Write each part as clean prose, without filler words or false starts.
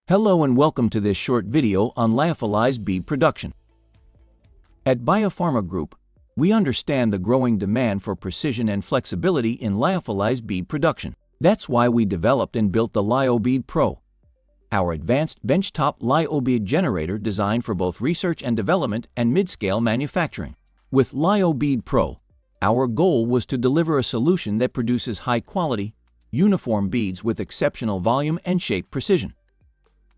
Hello and welcome to this short video on lyophilized bead production. At Biopharma Group, we understand the growing demand for precision and flexibility in lyophilized bead production. That's why we developed and built the LyobeadPRO, our advanced benchtop lyobead generator designed for both research and development and mid-scale manufacturing. With LyobeadPRO, our goal was to deliver a solution that produces high-quality, uniform beads with exceptional volume and shape precision,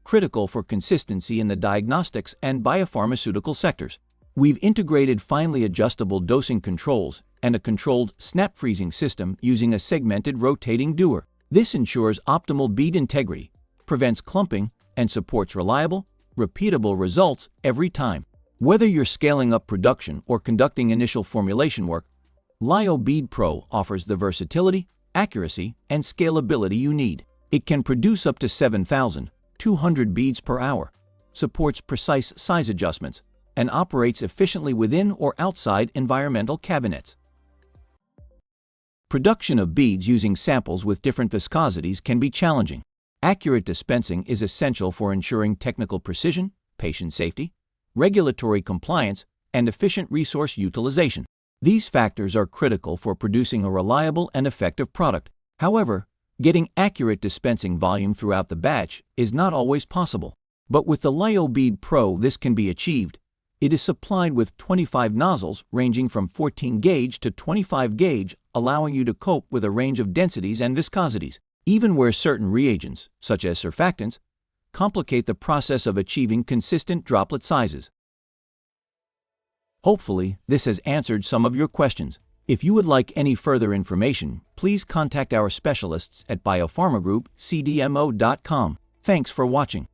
critical for consistency in the diagnostics and biopharmaceutical sectors. We've integrated finely adjustable dosing controls and a controlled snap freezing system using a segmented rotating dewar. This ensures optimal bead integrity, prevents clumping, and supports reliable, repeatable results every time. Whether you're scaling up production or conducting initial formulation work, LyobeadPRO offers the versatility, accuracy, and scalability you need. It can produce up to 7,200 beads per hour, supports precise size adjustments, and operates efficiently within or outside environmental cabinets. Production of beads using samples with different viscosities can be challenging. Accurate dispensing is essential for ensuring technical precision, patient safety, regulatory compliance, and efficient resource utilization. These factors are critical for producing a reliable and effective product. However, getting accurate dispensing volume throughout the batch is not always possible. But with the LyobeadPRO, this can be achieved. It is supplied with 25 nozzles ranging from 14 gauge to 25 gauge, allowing you to cope with a range of densities and viscosities, even where certain reagents, such as surfactants, complicate the process of achieving consistent droplet sizes. Hopefully, this has answered some of your questions. If you would like any further information, please contact our specialists at Biopharma Group, cdmo.com. Thanks for watching.